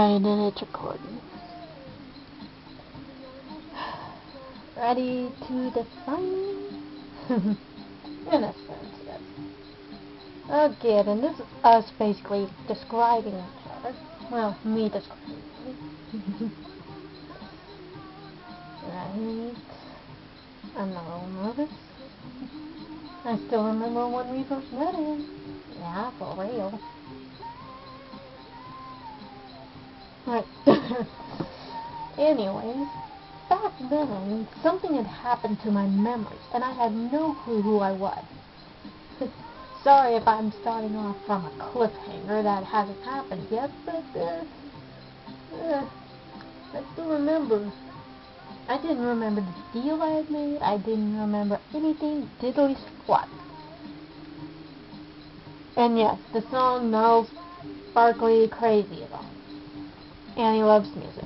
Alright, and it's recording. Ready to define? In a sense, yes. Okay, then this is us basically describing each other. Well, me describing me. Right. I'm not all nervous. I still remember when we first met him. Yeah, for real. Right. Anyways, back then, something had happened to my memories, and I had no clue who I was. Sorry if I'm starting off from a cliffhanger that hasn't happened yet, but, I still remember. I didn't remember the deal I had made. I didn't remember anything diddly squat. And yes, the song No Sparkly Crazy is on. Annie loves music.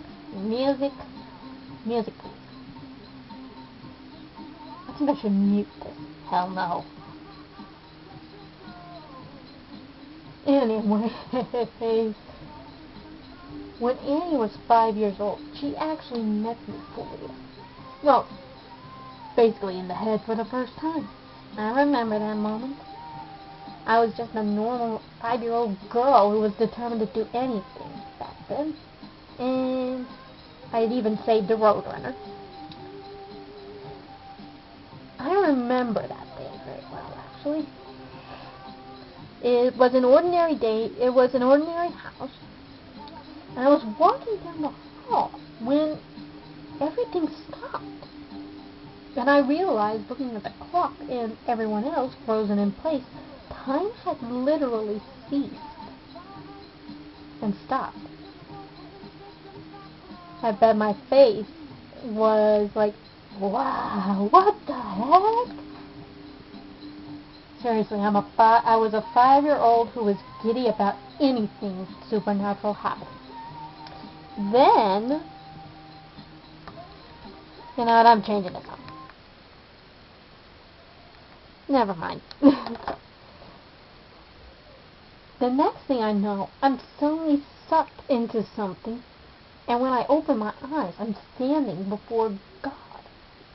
Music, please. I think I should mute this. Hell no. Anyway, when Annie was 5 years old, she actually met me for real. Well, basically in the head for the first time. I remember that moment. I was just a normal 5-year-old girl who was determined to do anything back then. And I'd even saved the Roadrunner. I remember that day very well, actually. It was an ordinary day. It was an ordinary house. And I was walking down the hall when everything stopped. And I realized, looking at the clock and everyone else frozen in place, time had literally ceased and stopped. I bet my face was like, wow, what the heck? Seriously, I was a 5-year-old who was giddy about anything supernatural happening. Then, you know what, I'm changing the song. Never mind. The next thing I know, I'm suddenly sucked into something, and when I open my eyes, I'm standing before God.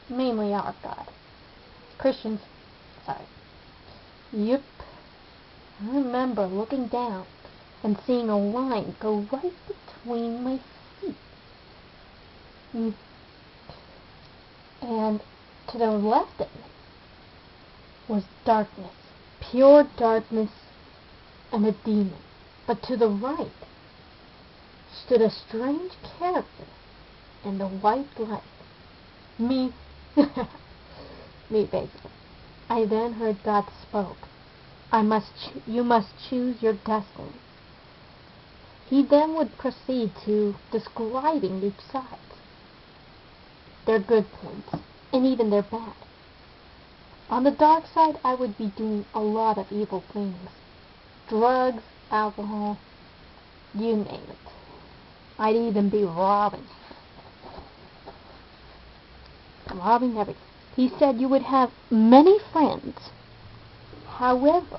Mainly our God. Christians, sorry. Yep. I remember looking down and seeing a line go right between my feet. And to the left of me was darkness, pure darkness, and a demon. But to the right stood a strange character in the white light. Me. Me, basically. I then heard God spoke. You must choose your destiny. He then would proceed to describing each side, their good points, and even their bad. On the dark side, I would be doing a lot of evil things. Drugs, alcohol, you name it. I'd even be robbing everything. He said you would have many friends. However,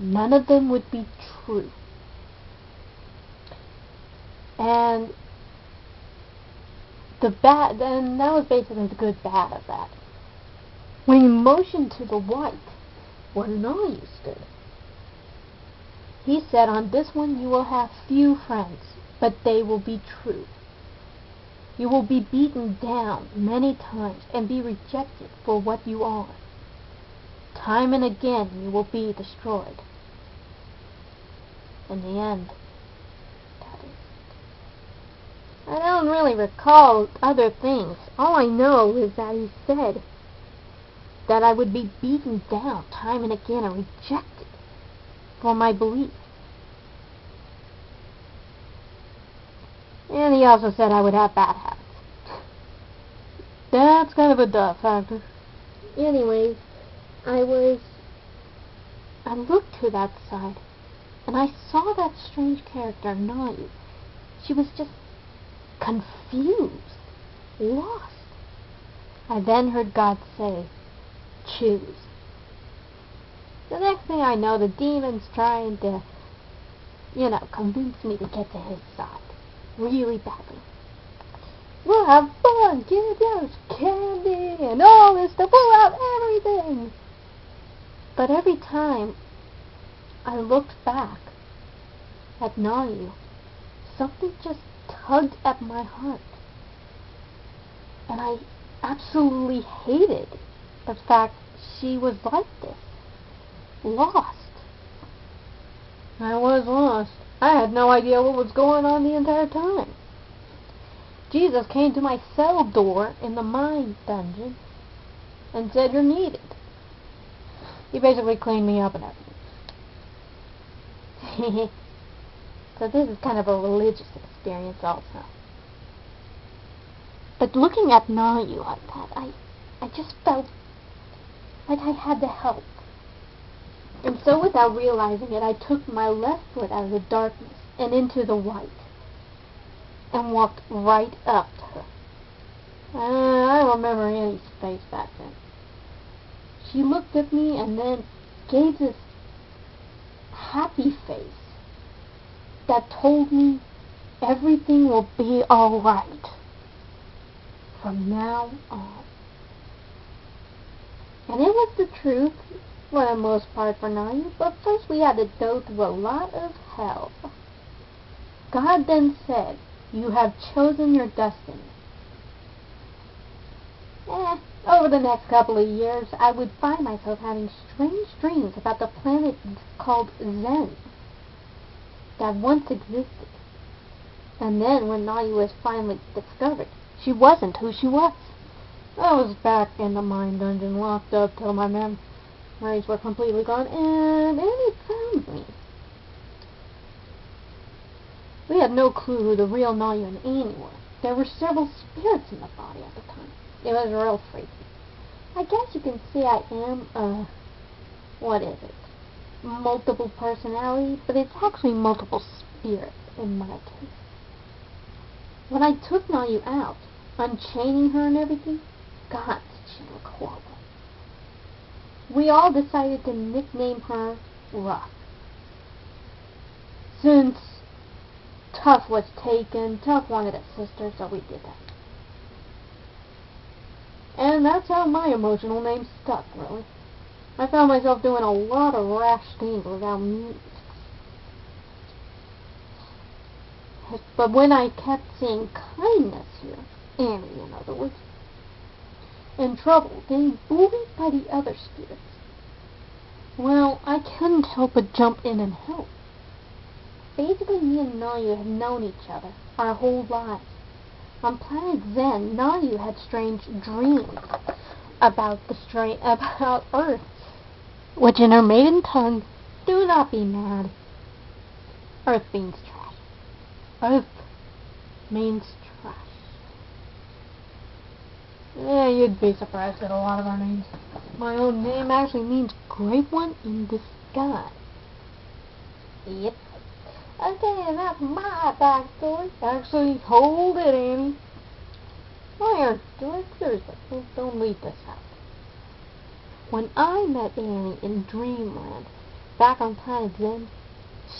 none of them would be true. And that was basically the good bad of that. When he motioned to the white, where Nayu stood, he said, on this one you will have few friends, but they will be true. You will be beaten down many times and be rejected for what you are. Time and again you will be destroyed. In the end, that is it. I don't really recall other things. All I know is that he said that I would be beaten down time and again and rejected for my belief. And he also said I would have bad habits. That's kind of a duh factor. Anyways, I looked to that side, and I saw that strange character, Nayu. She was just confused, lost. I then heard God say, choose. The next thing I know, the demon's trying to convince me to get to his side really badly. We'll have fun, kids. There's candy and all this stuff. We'll have everything. But every time I looked back at Nayu, something just tugged at my heart. And I absolutely hated the fact she was like this. Lost. I was lost. I had no idea what was going on the entire time. Jesus came to my cell door in the mine dungeon and said, "You're needed." He basically cleaned me up and everything. So this is kind of a religious experience also. But looking at Nayu like that, I just felt like I had to help. And so without realizing it, I took my left foot out of the darkness and into the white and walked right up to her. I remember Annie's face back then. She looked at me and then gave this happy face that told me everything will be alright from now on. And it was the truth for the most part for Nayu, but first we had to go through a lot of hell. God then said, "You have chosen your destiny." Over the next couple of years, I would find myself having strange dreams about the planet called Zen that once existed. And then when Nayu was finally discovered, she wasn't who she was. I was back in the mine dungeon, locked up till my memories were completely gone, and Annie found me. We had no clue who the real Nayu and Annie were. There were several spirits in the body at the time. It was real freaky. I guess you can say I am, multiple personality, but it's actually multiple spirits in my case. When I took Nayu out, unchaining her and everything, God, did she look horrible. We all decided to nickname her Rough. Since Tough was taken, Tough wanted a sister, so we did that. And that's how my emotional name stuck, really. I found myself doing a lot of rash things without music. But when I kept seeing kindness here, Annie in other words, in trouble, getting bullied by the other spirits, well, I couldn't help but jump in and help. Basically, me and Nayu had known each other our whole lives. On planet Zen, Nayu had strange dreams about Earth, which in her maiden tongue, do not be mad. Earth means trash. Earth means trash. Yeah, you'd be surprised at a lot of our names. My own name actually means Great One in Disguise. Yep. Okay, that's my backstory. Actually, hold it, Annie. Why seriously, don't leave this house. When I met Annie in Dreamland, back on planet Zen,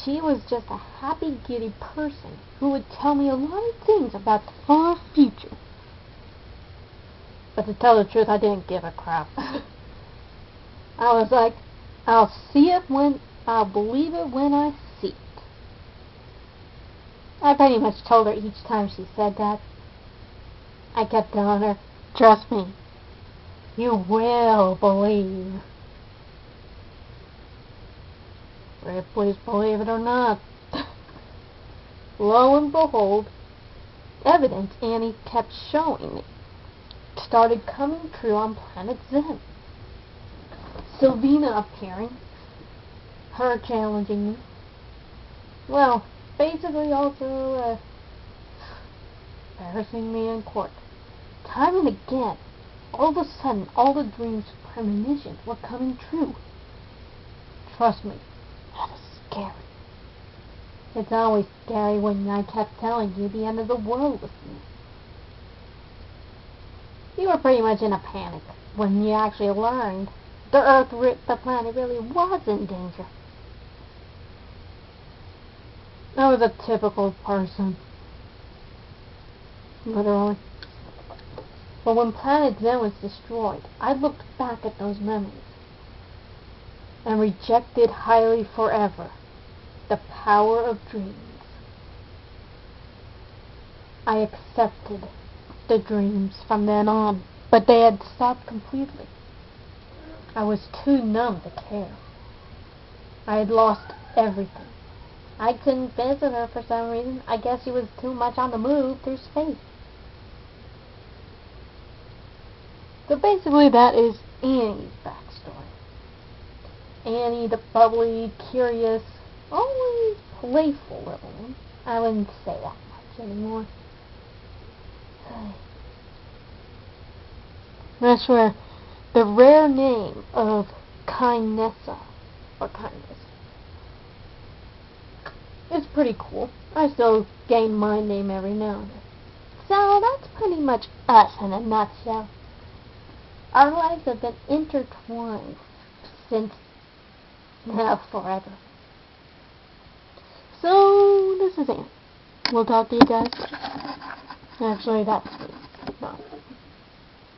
she was just a happy, giddy person who would tell me a lot of things about the far future. But to tell the truth, I didn't give a crap. I was like, I'll believe it when I see it. I pretty much told her each time she said that. I kept telling her, trust me, you will believe. Please believe it or not. Lo and behold, evidence Annie kept showing me started coming true on planet Zen. Sylvina appearing, her challenging me. Well, basically also embarrassing me in court. Time and again, all of a sudden, all the dreams' premonitions were coming true. Trust me, that is scary. It's always scary when I kept telling you the end of the world was near. You were pretty much in a panic when you actually learned the planet really was in danger. I was a typical person. Literally. But when Planet Zen was destroyed, I looked back at those memories and rejected highly forever the power of dreams. I accepted the dreams from then on, but they had stopped completely. I was too numb to care. I had lost everything. I couldn't visit her for some reason. I guess she was too much on the move through space. So basically that is Annie's backstory. Annie, the bubbly, curious, always playful little one. I wouldn't say that much anymore. That's where the rare name of Kindnessa, or Kindness, is pretty cool. I still gain my name every now and then. So that's pretty much us in a nutshell. Our lives have been intertwined since forever. So this is Anne. We'll talk to you guys. Actually, that's me. No.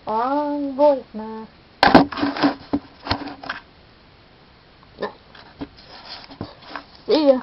Wrong voice, man. See ya.